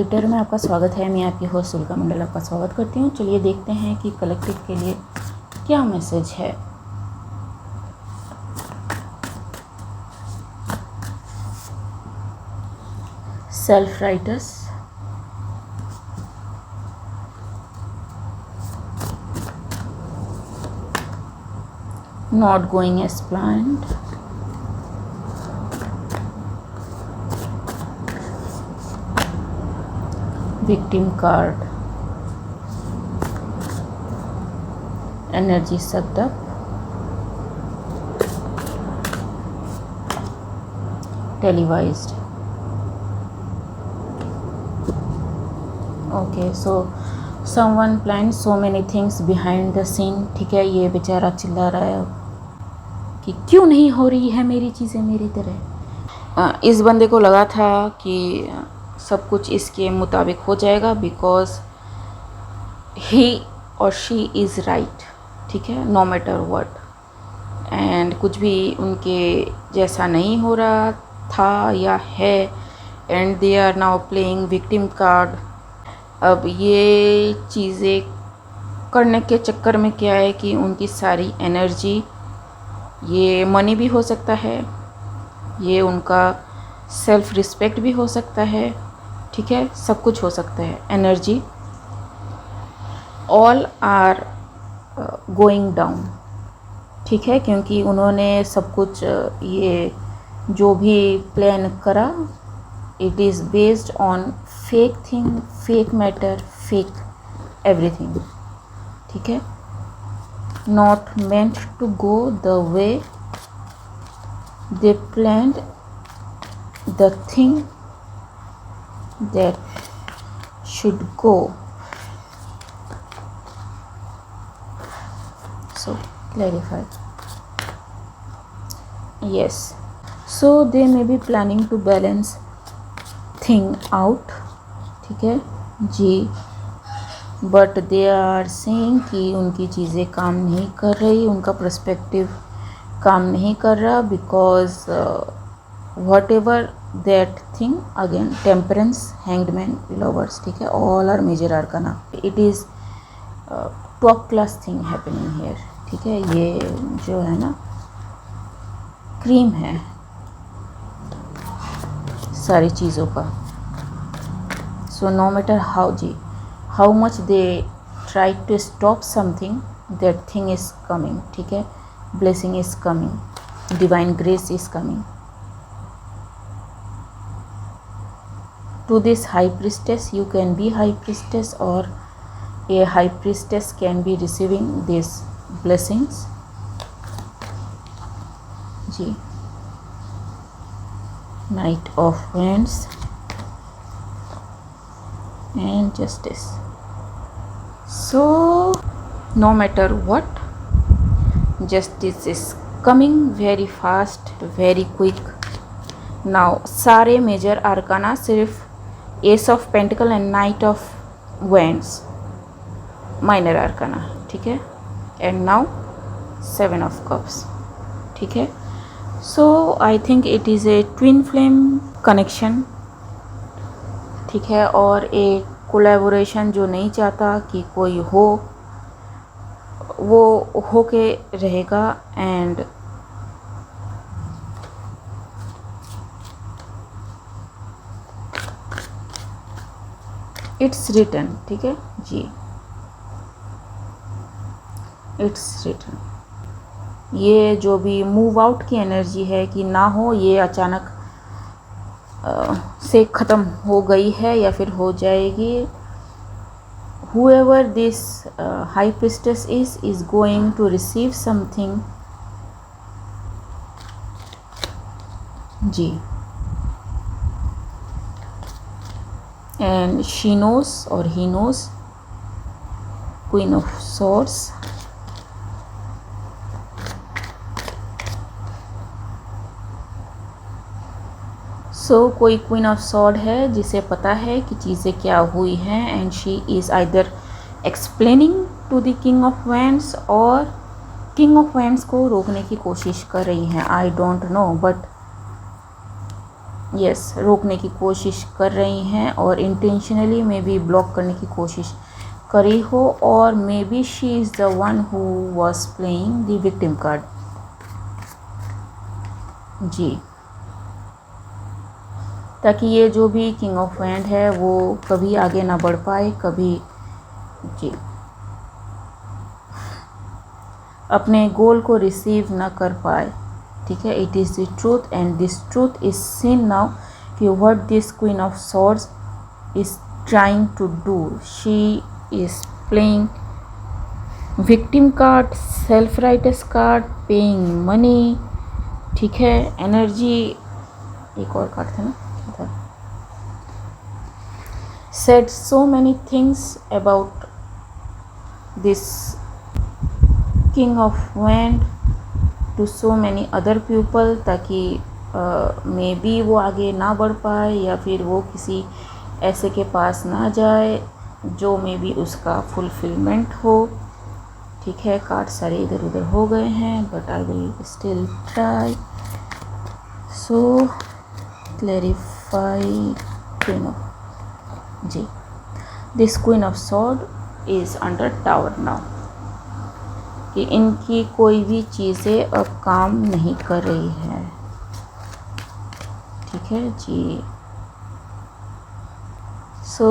Twitter में आपका स्वागत है। मैं आपकी होस्ट सुल्का मंडल आपका स्वागत करती हूँ। चलिए देखते हैं कि कलेक्टिव के लिए क्या मैसेज है। Self writers, not going as planned, victim card, energy sucked up, televised. Okay, so someone planned so many things behind the scene. ठीक है, ये बेचारा चिल्ला रहा है कि क्यों नहीं हो रही है मेरी चीज़ें मेरी तरह। इस बंदे को लगा था कि सब कुछ इसके मुताबिक हो जाएगा बिकॉज ही और शी इज़ राइट। ठीक है, नो मैटर व्हाट। एंड कुछ भी उनके जैसा नहीं हो रहा था या है, and they are now playing victim card. अब ये चीज़ें करने के चक्कर में क्या है कि उनकी सारी एनर्जी, ये मनी भी हो सकता है, ये उनका सेल्फ रिस्पेक्ट भी हो सकता है, ठीक है, सब कुछ हो सकता है। Energy all are going down. ठीक है, क्योंकि उन्होंने सब कुछ ये जो भी प्लान करा, it is based on fake thing, fake matter, fake everything. ठीक है, not meant to go the way they planned the thing that should go. So clarify. Yes, so they may be planning to balance thing out. ठीक है जी, but they are saying कि उनकी चीज़ें काम नहीं कर रही, उनका पर्सपेक्टिव काम नहीं कर रहा because whatever that thing, again temperance, hangman, lovers, ठीक है, all are major arcana. It is top class thing happening here. ठीक है, ये जो है ना क्रीम है सारी चीज़ों का. So no matter how much they try to stop something, that thing is coming. ठीक है, blessing is coming, divine grace is coming. To this high priestess, you can be high priestess or a high priestess can be receiving these blessings. जी, Knight of Wands and Justice. So no matter what, justice is coming very fast, very quick. Now सारे major arcana सिर्फ ace of pentacle and knight of wands minor arcana. ठीक है, and now 7 of cups. ठीक है, so I think it is a twin flame connection. ठीक है, और एक कोलैबोरेशन जो नहीं चाहता कि कोई हो, वो हो के रहेगा. And it's written. ठीक है जी, इट्स रिटन. ये जो भी मूव आउट की एनर्जी है कि ना हो, ये अचानक से ख़त्म हो गई है या फिर हो जाएगी. whoever this high priestess is going to receive something. जी, and she knows or he knows. Queen of Swords. So कोई क्वीन ऑफ सॉर्ड है जिसे पता है कि चीज़ें क्या हुई हैं, and she is either explaining to the king of wands और किंग ऑफ वैंड्स को रोकने की कोशिश कर रही हैं. I don't know, but yes रोकने की कोशिश कर रही हैं और इंटेंशनली मे बी ब्लॉक करने की कोशिश करी हो, और maybe she is the one who was playing the victim card. जी, ताकि ये जो भी किंग ऑफ वैंड है वो कभी आगे ना बढ़ पाए, कभी जी अपने गोल को रिसीव ना कर पाए। ठीक है, it is the truth and this truth is seen now कि what this queen of swords is trying to do. She is playing victim card, self rights card, paying money. ठीक है, एनर्जी, एक और कार्ड था ना, said so many things about this king of wand to so many other people, ताकि may be वो आगे ना बढ़ पाए या फिर वो किसी ऐसे के पास ना जाए जो मे बी उसका फुलफिलमेंट हो। ठीक है, कार्ड सारे इधर उधर हो गए हैं, but I will still try. So clarify queen of, जी this queen of sword is under tower now, कि इनकी कोई भी चीज़ें अब काम नहीं कर रही है। ठीक है जी। So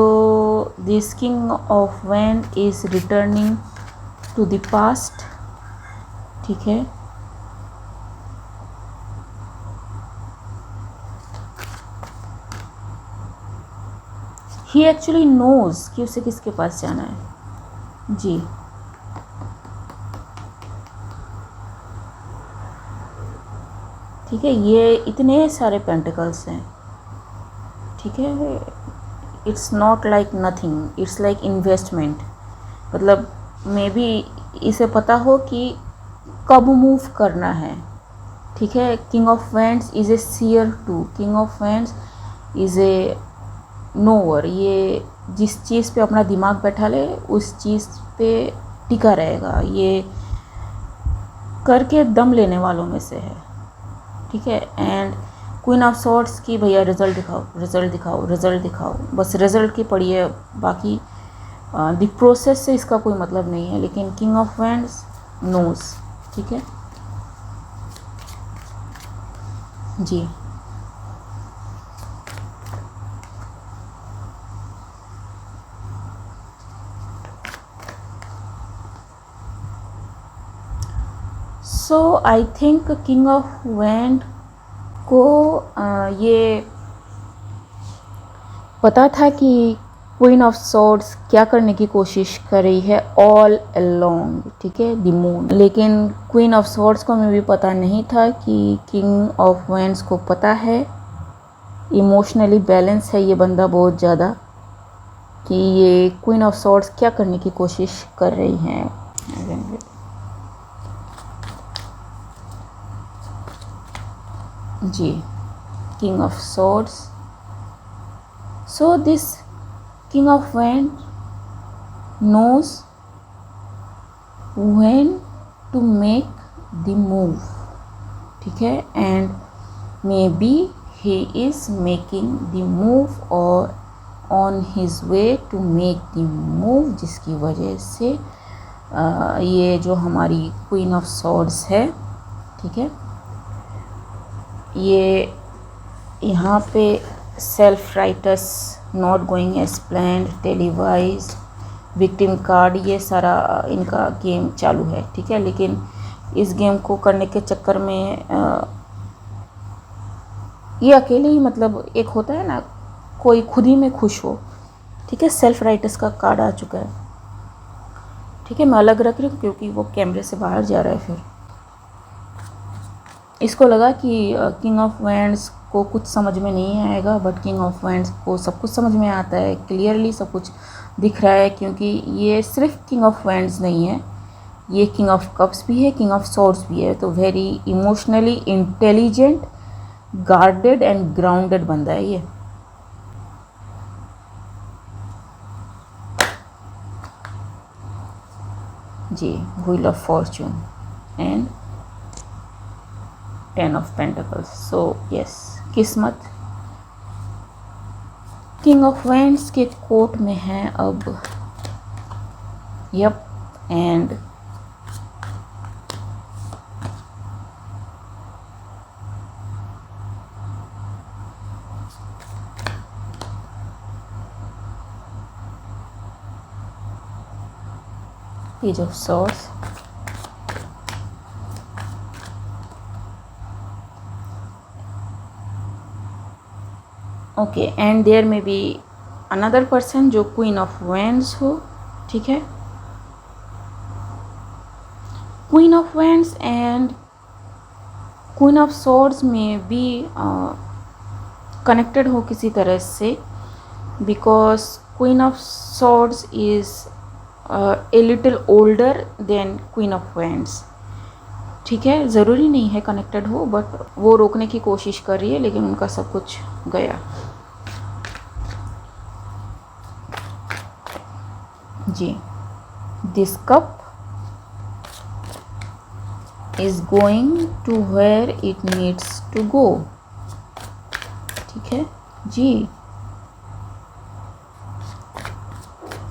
this king of wand is returning to the past. ठीक है, ही एक्चुअली नोज कि उसे किसके पास जाना है। जी, ठीक है, ये इतने सारे पेंटिकल्स हैं। ठीक है, it's not like nothing, it's like investment. मतलब मे बी इसे पता हो कि कब मूव करना है। ठीक है, king of wands is a seer too, king of wands is a knower. ये जिस चीज़ पे अपना दिमाग बैठा ले उस चीज़ पे टिका रहेगा, ये करके दम लेने वालों में से है। ठीक है, एंड क्वीन ऑफ सॉर्ड्स की भैया रिजल्ट दिखाओ, रिजल्ट दिखाओ, रिजल्ट दिखाओ, बस रिजल्ट की पड़ी है, बाकी द प्रोसेस से इसका कोई मतलब नहीं है। लेकिन किंग ऑफ वैंड्स नोज। ठीक है जी, so I think king of wand को ये पता था कि क्वीन ऑफ सॉर्ड्स क्या करने की कोशिश कर रही है ऑल अलोंग। ठीक है, द मून। लेकिन क्वीन ऑफ सॉर्ड्स को हमें भी पता नहीं था कि किंग ऑफ वैंड्स को पता है, इमोशनली बैलेंस है ये बंदा बहुत ज़्यादा, कि ये क्वीन ऑफ सॉर्ड्स क्या करने की कोशिश कर रही हैं। जी, king of swords. So this king of wand knows when to make the move। ठीक है, and maybe he is making the move or on his way to make the move, जिसकी वजह से ये जो हमारी क्वीन ऑफ सॉर्ड्स है, ठीक है, ये यहाँ पे self rights, not going as planned, televise, victim card, ये सारा इनका गेम चालू है। ठीक है, लेकिन इस गेम को करने के चक्कर में ये अकेले ही, मतलब एक होता है ना कोई खुद ही में खुश हो। ठीक है, सेल्फ राइटस का कार्ड आ चुका है। ठीक है, मैं अलग रख रही हूँ क्योंकि वो कैमरे से बाहर जा रहा है। फिर इसको लगा कि किंग ऑफ वैंड्स को कुछ समझ में नहीं आएगा, बट किंग ऑफ वैंड्स को सब कुछ समझ में आता है, क्लियरली सब कुछ दिख रहा है, क्योंकि ये सिर्फ किंग ऑफ वैंड्स नहीं है, ये किंग ऑफ कप्स भी है, किंग ऑफ सॉर्ड्स भी है। तो very emotionally intelligent, guarded and grounded बंदा है ये। जी, wheel of fortune and 10 of pentacles. So yes, किस्मत किंग ऑफ वैंड्स के कोर्ट में है अब, yup, and page of swords, okay, and there may be another person जो क्वीन ऑफ वैंड्स हो, ठीक है, queen of wands and queen of swords में भी कनेक्टेड हो किसी तरह से, because queen of swords is a little older than queen of wands, ठीक है, ज़रूरी नहीं है कनेक्टेड हो, बट वो रोकने की कोशिश कर रही है लेकिन उनका सब कुछ गया। जी, this cup is going to where it needs to go, ठीक है जी।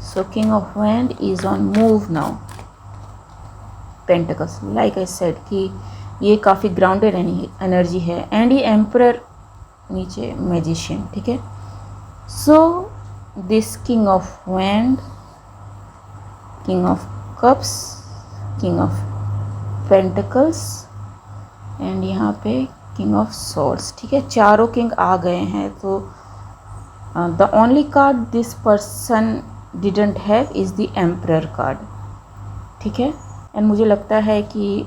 So king of wand is on move now, pentacles, like I said कि ये काफ़ी ग्राउंडेड एनर्जी है, एंड ये एम्परर नीचे मैजिशियन, ठीक है। So this king of wand, king of cups, king of pentacles and यहाँ पे किंग ऑफ सॉर्ड्स, ठीक है, चारों किंग आ गए हैं। तो the only card this person didn't have is the emperor card, ठीक है। एंड मुझे लगता है कि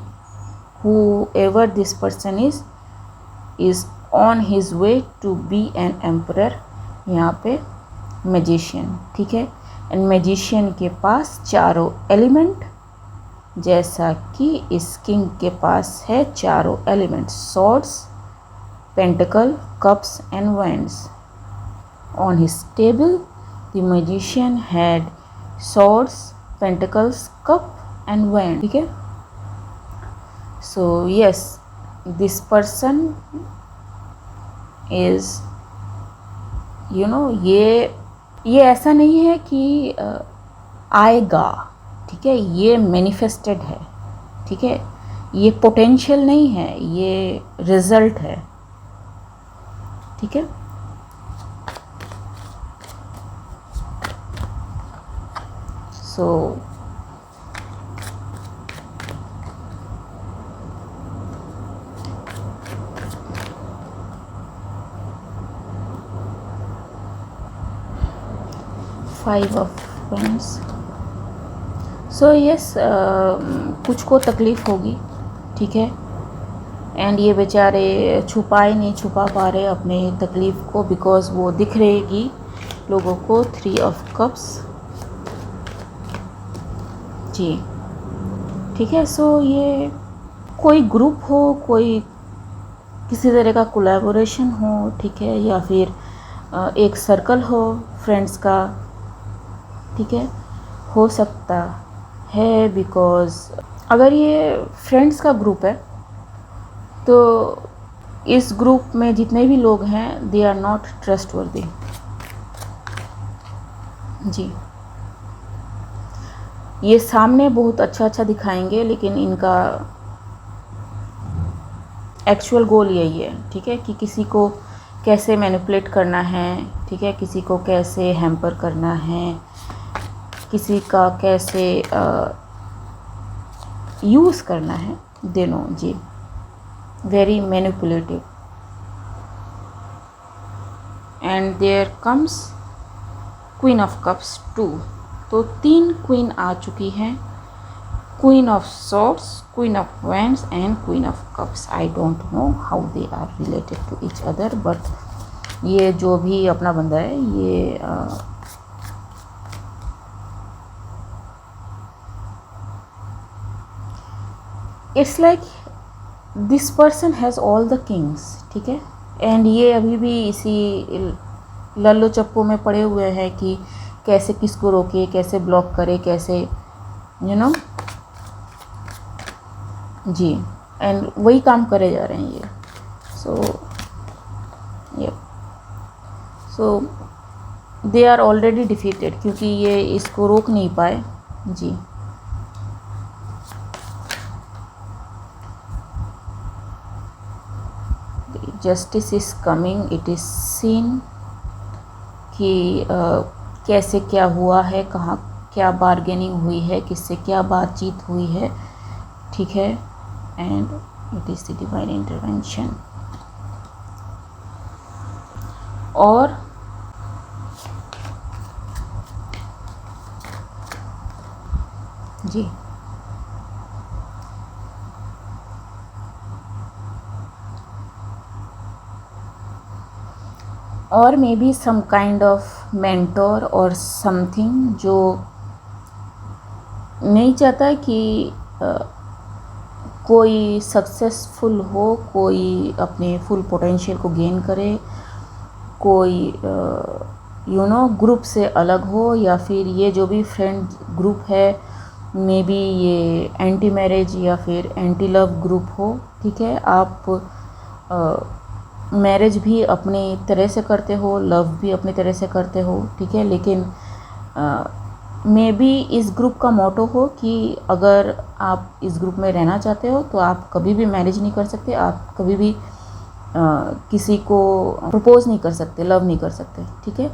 whoever this person is on his way to be an emperor, यहाँ पे मैजिशियन, ठीक है। एंड मैजिशियन के पास चारों एलिमेंट, जैसा कि इस किंग के पास है चारों element, swords, pentacle, cups and wands. On his table the magician had swords, pentacles, cup and wand, ठीक है। So yes, this person is you know, ये ऐसा नहीं है कि आएगा, ठीक है, ये मैनिफेस्टेड है, ठीक है, ये पोटेंशियल नहीं है, ये रिजल्ट है, ठीक है। So five of pens, so yes, कुछ को तकलीफ़ होगी, ठीक है, एंड ये बेचारे नहीं छुपा पा रहे अपने तकलीफ़ को, बिकॉज वो दिख रहेगी लोगों को। थ्री ऑफ कप्स, जी, ठीक है। सो ये कोई ग्रुप हो, कोई किसी तरह का कोलैबोरेशन हो, ठीक है, या फिर एक सर्कल हो फ्रेंड्स का, ठीक है, हो सकता है। बिकॉज़ अगर ये फ्रेंड्स का ग्रुप है तो इस ग्रुप में जितने भी लोग हैं दे आर नॉट ट्रस्टवर्दी, जी। ये सामने बहुत अच्छा दिखाएंगे लेकिन इनका एक्चुअल गोल यही है, ठीक है, कि किसी को कैसे मैनिपुलेट करना है, ठीक है, किसी को कैसे हैम्पर करना है, किसी का कैसे यूज़ करना है, दे नो, जी, very manipulative. And there comes queen of cups 2, तो 3 क्वीन आ चुकी हैं, queen of swords, queen of wands and queen of cups. I don't know how they are related to each other, but ये जो भी अपना बंदा है ये it's like this person has all the kings, ठीक है, एंड ये अभी भी इसी लल्लो चप्पो में पड़े हुए हैं कि कैसे किसको रोके, कैसे ब्लॉक करे, कैसे यू नो, जी, एंड वही काम करे जा रहे हैं ये। So they are already defeated, क्योंकि ये इसको रोक नहीं पाए जी। Justice is coming, it is seen कि कैसे क्या हुआ है, कहाँ क्या बार्गेनिंग हुई है, किससे क्या बातचीत हुई है, ठीक है। And it is the divine intervention. और जी और maybe some kind of mentor और समथिंग जो नहीं चाहता कि कोई सक्सेसफुल हो, कोई अपने फुल पोटेंशियल को गेन करे, कोई ग्रुप से अलग हो, या फिर ये जो भी फ्रेंड ग्रुप है मे बी ये एंटी मैरिज या फिर एंटी लव ग्रुप हो, ठीक है। आप मैरिज भी अपनी तरह से करते हो, लव भी अपनी तरह से करते हो, ठीक है। लेकिन मे बी इस ग्रुप का मोटो हो कि अगर आप इस ग्रुप में रहना चाहते हो तो आप कभी भी मैरिज नहीं कर सकते, आप कभी भी किसी को प्रपोज नहीं कर सकते, लव नहीं कर सकते, ठीक है।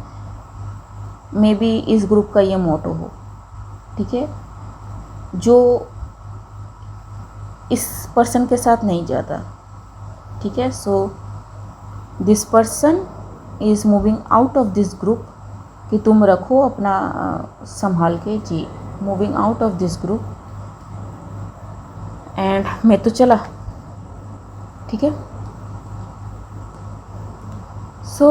मे बी इस ग्रुप का ये मोटो हो, ठीक है, जो इस पर्सन के साथ नहीं जाता, ठीक है। So this person is moving out of this group, कि तुम रखो अपना संभाल के जी, moving out of this group. And मैं तो चला, ठीक है। सो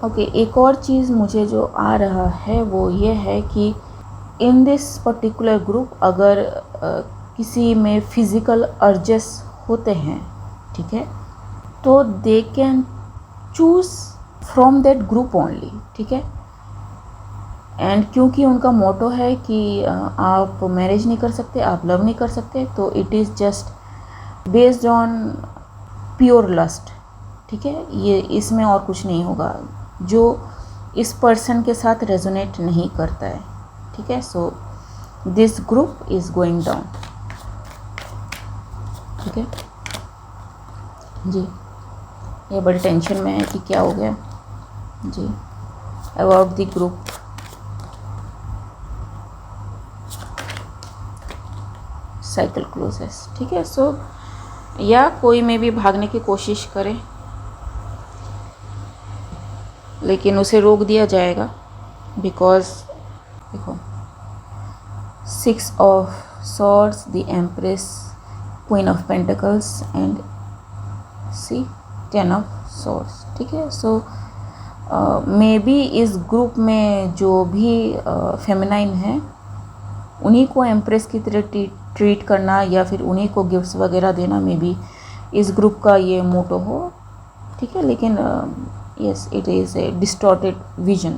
ओके, एक और चीज़ मुझे जो आ रहा है वो ये है कि इन दिस पर्टिकुलर ग्रुप अगर किसी में फिज़िकल अर्जेस होते हैं, ठीक है, तो they can choose from that group only, ठीक है। एंड क्योंकि उनका मोटो है कि आप मैरिज नहीं कर सकते, आप लव नहीं कर सकते, तो it is just based on pure lust, ठीक है। ये इसमें और कुछ नहीं होगा जो इस पर्सन के साथ रेजोनेट नहीं करता है, ठीक है। So this group is going down, ठीक है जी। ये बड़ी टेंशन में है कि क्या हो गया जी about the group. Cycle closes, ठीक है। सो या कोई में भी भागने की कोशिश करे लेकिन उसे रोक दिया जाएगा, बिकॉज देखो 6 of swords, the empress, queen of pentacles and see 10 of swords, ठीक है। सो मे बी इस ग्रुप में जो भी फेमिनाइन है उन्हीं को एम्प्रेस की तरह ट्रीट करना या फिर उन्हीं को गिफ्ट्स वगैरह देना, मे बी इस ग्रुप का ये मोटो हो, ठीक है। लेकिन yes, it is a distorted vision.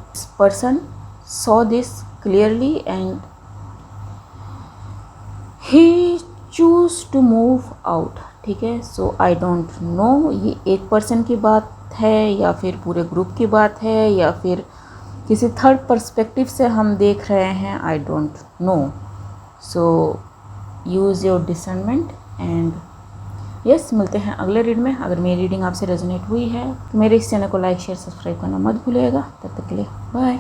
This person saw this clearly and he choose to move out, ठीक है। So I don't know ये एक पर्सन की बात है या फिर पूरे ग्रुप की बात है या फिर किसी थर्ड पर्सपेक्टिव से हम देख रहे हैं, I don't know. So use your discernment and yes, मिलते हैं अगले रीड में। अगर मेरी रीडिंग आपसे रेजोनेट हुई है तो मेरे इस चैनल को लाइक शेयर सब्सक्राइब करना मत भूलिएगा। तब तक के लिए बाय।